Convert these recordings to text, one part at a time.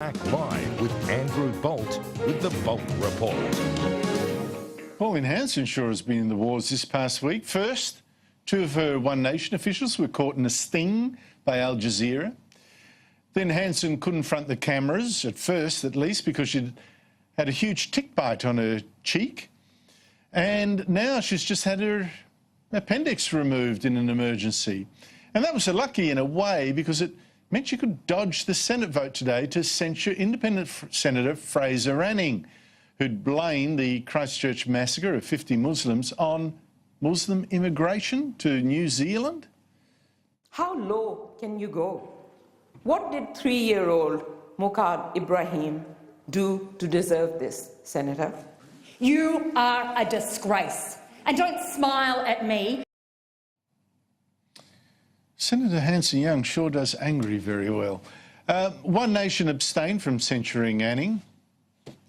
Back live with Andrew Bolt with the Bolt Report. Pauline Hanson has been in the wars this past week. First, two of her One Nation officials were caught in a sting by Al Jazeera. Then Hanson couldn't front the cameras, at first at least, because she'd had a huge tick bite on her cheek. And now she's just had her appendix removed in an emergency. And that was lucky in a way because it meant she could dodge the Senate vote today to censure independent Senator Fraser Anning, who'd blamed the Christchurch massacre of 50 Muslims on Muslim immigration to New Zealand. How low can you go? What did 3-year-old Muqad Ibrahim do to deserve this, Senator? You are a disgrace. And don't smile at me. Senator Hanson-Young sure does angry very well. One Nation abstained from censuring Anning.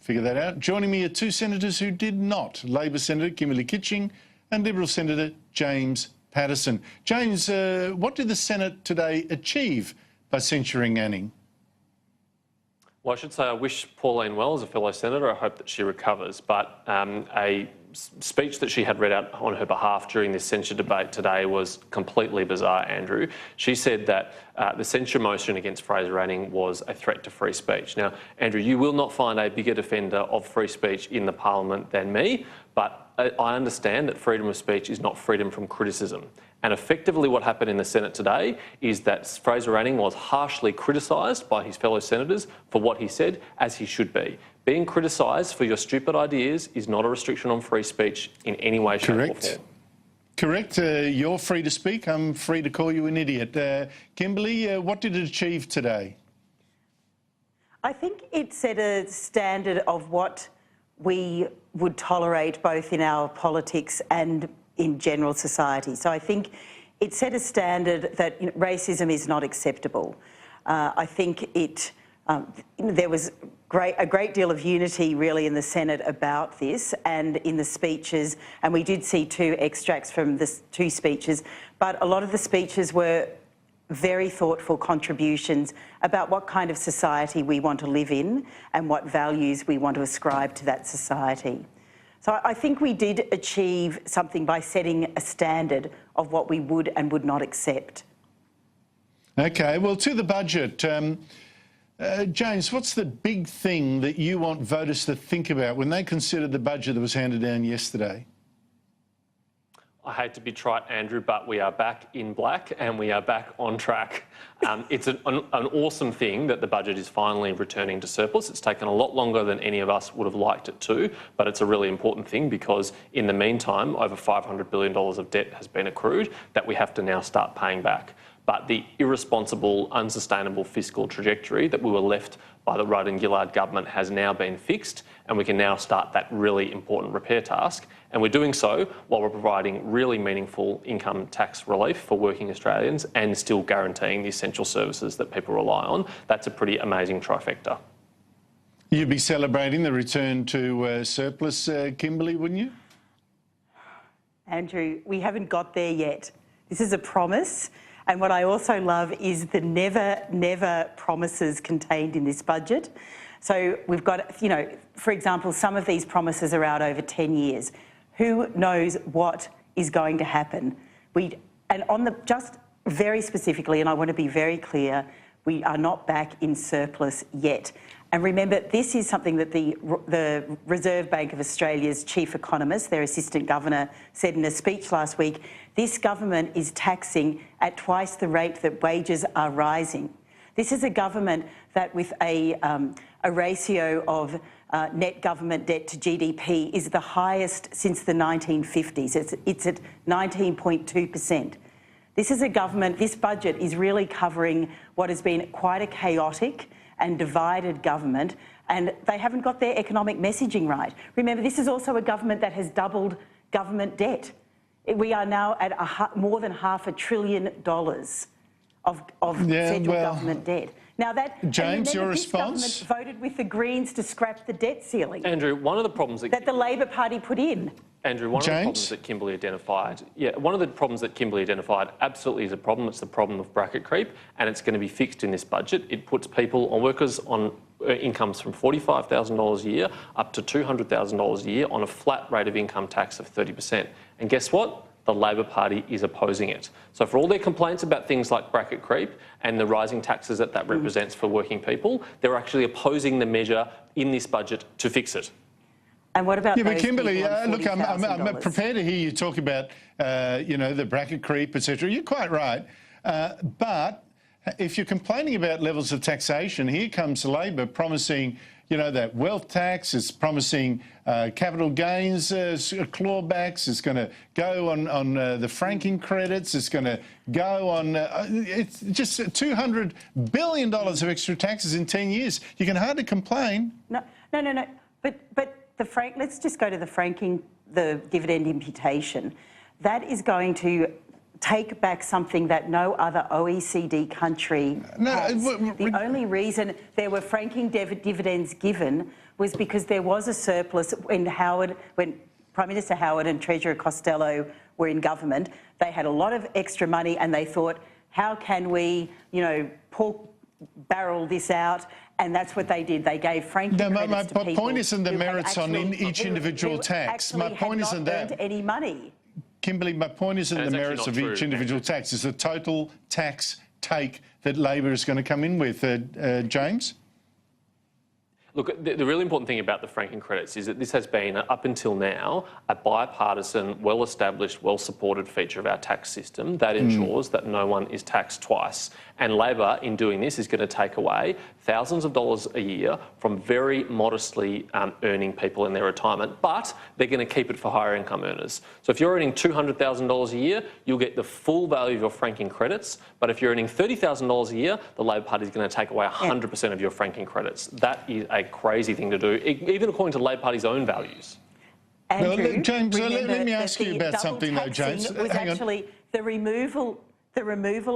Figure that out. Joining me are two senators who did not. Labor Senator Kimberley Kitching and Liberal Senator James Paterson. James, what did the Senate today achieve by censuring Anning? Well, I should say I wish Pauline well as a fellow senator. I hope that she recovers. But a speech that she had read out on her behalf during this censure debate today was completely bizarre, Andrew. She said that the censure motion against Fraser Anning was a threat to free speech. Now, Andrew, you will not find a bigger defender of free speech in the parliament than me, but I understand that freedom of speech is not freedom from criticism. And effectively what happened in the Senate today is that Fraser Anning was harshly criticised by his fellow senators for what he said, as he should be. Being criticised for your stupid ideas is not a restriction on free speech in any way, shape or form. Correct. You're free to speak. I'm free to call you an idiot. Kimberley, what did it achieve today? I think it set a standard of what we would tolerate both in our politics and in general society. So I think it set a standard that racism is not acceptable. I think there was a great deal of unity really in the Senate about this and in the speeches, and we did see two extracts from the two speeches, but a lot of the speeches were very thoughtful contributions about what kind of society we want to live in and what values we want to ascribe to that society. So I think we did achieve something by setting a standard of what we would and would not accept. OK, well, to the budget. James, what's the big thing that you want voters to think about when they consider the budget that was handed down yesterday? I hate to be trite, Andrew, but we are back in black and we are back on track. It's an awesome thing that the budget is finally returning to surplus. It's taken a lot longer than any of us would have liked it to, but it's a really important thing because in the meantime, over $500 billion of debt has been accrued that we have to now start paying back. But the irresponsible, unsustainable fiscal trajectory that we were left by the Rudd and Gillard government has now been fixed, and we can now start that really important repair task. And we're doing so while we're providing really meaningful income tax relief for working Australians and still guaranteeing the essential services that people rely on. That's a pretty amazing trifecta. You'd be celebrating the return to surplus, Kimberley, wouldn't you? Andrew, we haven't got there yet. This is a promise. And what I also love is the never, never promises contained in this budget. So we've got, for example, some of these promises are out over 10 years. Who knows what is going to happen? Just very specifically, and I want to be very clear, we are not back in surplus yet. And remember, this is something that the Reserve Bank of Australia's chief economist, their assistant governor, said in a speech last week. This government is taxing at twice the rate that wages are rising. This is a government that with a ratio of net government debt to GDP is the highest since the 1950s. It's at 19.2%. This is a government, this budget is really covering what has been quite a chaotic and divided government, and they haven't got their economic messaging right. Remember, this is also a government that has doubled government debt. We are now at more than $500 billion of federal government debt. Now that, James, your response? This government voted with the Greens to scrap the debt ceiling. Andrew, one of the problems that the Labor Party put in. Andrew, one of the problems that Kimberley identified, absolutely is a problem. It's the problem of bracket creep, and it's going to be fixed in this budget. It puts people on workers on incomes from $45,000 a year up to $200,000 a year on a flat rate of income tax of 30%. And guess what? The Labor Party is opposing it. So for all their complaints about things like bracket creep and the rising taxes that represents for working people, they're actually opposing the measure in this budget to fix it. And what about but those Kimberley, people on look, I'm $40,000? prepared to hear you talk about, the bracket creep, etc. You're quite right. But if you're complaining about levels of taxation, here comes Labor promising, that wealth tax, is promising capital gains clawbacks, it's going to go on the franking credits, it's going to go on, it's just $200 billion of extra taxes in 10 years. You can hardly complain. No. But let's just go to the dividend imputation. That is going to take back something that no other OECD country has. The only reason there were franking dividends given was because there was a surplus when Prime Minister Howard and Treasurer Costello were in government. They had a lot of extra money and they thought, how can we, pork barrel this out? And that's what they did. They gave franking credits to people. My point isn't the merits on each individual who tax. My point isn't that. Earned any money. Kimberley, my point isn't the merits of each individual tax. It's the total tax take that Labor is going to come in with. James? Look, the really important thing about the franking credits is that this has been, up until now, a bipartisan, well-established, well-supported feature of our tax system that ensures that no one is taxed twice. And Labor, in doing this, is going to take away thousands of dollars a year from very modestly earning people in their retirement, but they're going to keep it for higher income earners. So if you're earning $200,000 a year, you'll get the full value of your franking credits. But if you're earning $30,000 a year, the Labor Party is going to take away 100% of your franking credits. That is a crazy thing to do, even according to the Labor Party's own values. Andrew, James, let me ask you about something though, James. Was actually the removal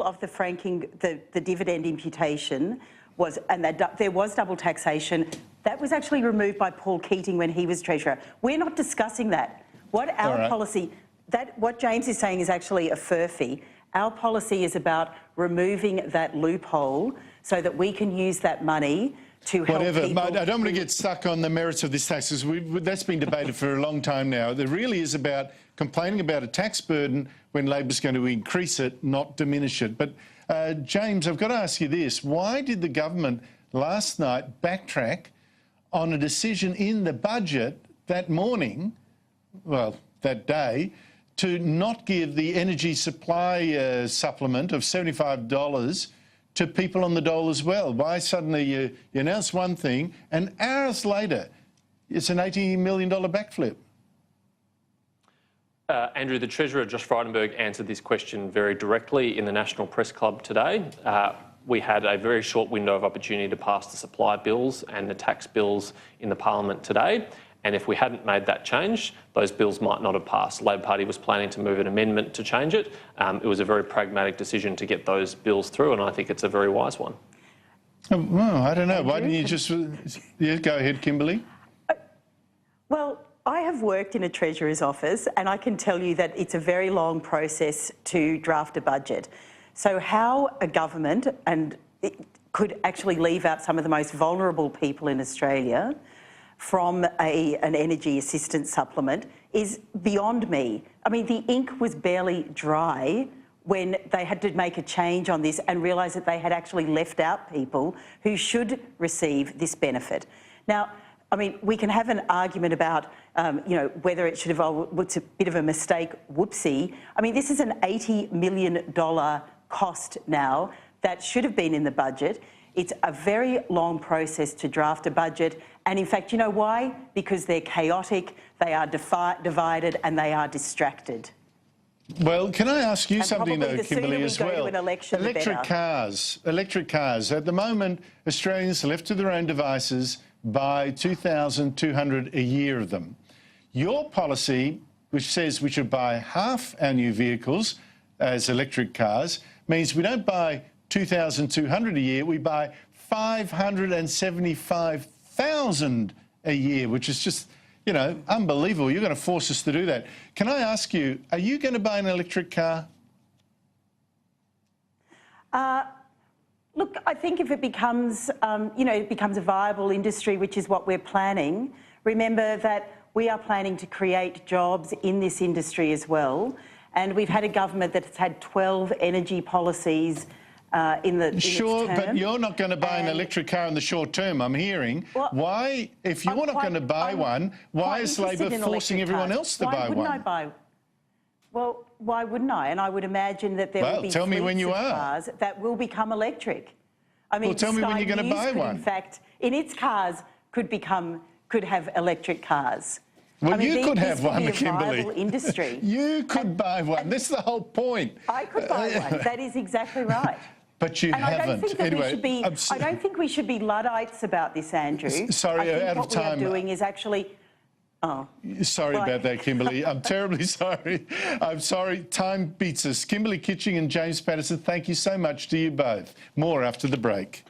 of the franking, the dividend imputation was, and there was double taxation. That was actually removed by Paul Keating when he was Treasurer. We're not discussing that. What our policy, what James is saying is actually a furphy. Our policy is about removing that loophole so that we can use that money to help people. I don't want to get stuck on the merits of this tax, because that's been debated for a long time now. It really is about complaining about a tax burden when Labor's going to increase it, not diminish it. But James, I've got to ask you this. Why did the government last night backtrack on a decision in the budget that morning, well, that day, to not give the energy supply supplement of $75 to people on the dole as well? Why suddenly you announce one thing and hours later it's an $80 million backflip? Andrew, the Treasurer, Josh Frydenberg, answered this question very directly in the National Press Club today. We had a very short window of opportunity to pass the supply bills and the tax bills in the Parliament today. And if we hadn't made that change, those bills might not have passed. The Labor Party was planning to move an amendment to change it. It was a very pragmatic decision to get those bills through, and I think it's a very wise one. Well, I don't know. Why didn't you just... Yeah, go ahead, Kimberley. Well, I have worked in a Treasurer's office, and I can tell you that it's a very long process to draft a budget. So how a government could actually leave out some of the most vulnerable people in Australia from an energy assistance supplement is beyond me. I mean, the ink was barely dry when they had to make a change on this and realise that they had actually left out people who should receive this benefit. Now, I mean, we can have an argument about, whether it should have, it's a bit of a mistake, whoopsie. I mean, this is an $80 million cost now that should have been in the budget. It's a very long process to draft a budget. And in fact, you know why? Because they're chaotic, they are divided, and they are distracted. Well, can I ask you something though, the Kimberley, sooner as we go well? to an election, the Electric cars. At the moment, Australians are left to their own devices buy 2,200 a year of them. Your policy, which says we should buy half our new vehicles as electric cars, means we don't buy 2,200 a year, we buy 575,000 a year, which is just, unbelievable. You're going to force us to do that. Can I ask you, are you going to buy an electric car? Look, I think if it becomes, it becomes a viable industry, which is what we're planning, remember that we are planning to create jobs in this industry as well. And we've had a government that's had 12 energy policies in its Sure, term. but you're not going to buy an electric car in the short term, I'm hearing. Well, why, if you're not going to buy one, why is Labor forcing everyone else to buy one? Why wouldn't I buy? Well, why wouldn't I? And I would imagine that there will be tell me when you fleets of are. cars that will become electric. I mean, Well, tell me when you're going to buy one. In fact, in its cars could have electric cars. Well, I mean, you could this have could one, be a Kimberley. viable industry. You could buy one. That's the whole point. I could buy one. That is exactly right. But you And haven't. I don't think that Anyway, we should be. I don't think we should be Luddites about this, Andrew. Sorry, I think out of what time. we are doing is actually. Oh. Sorry Right. about that, Kimberley. I'm terribly sorry. I'm sorry. Time beats us. Kimberley Kitching and James Paterson, thank you so much to you both. More after the break.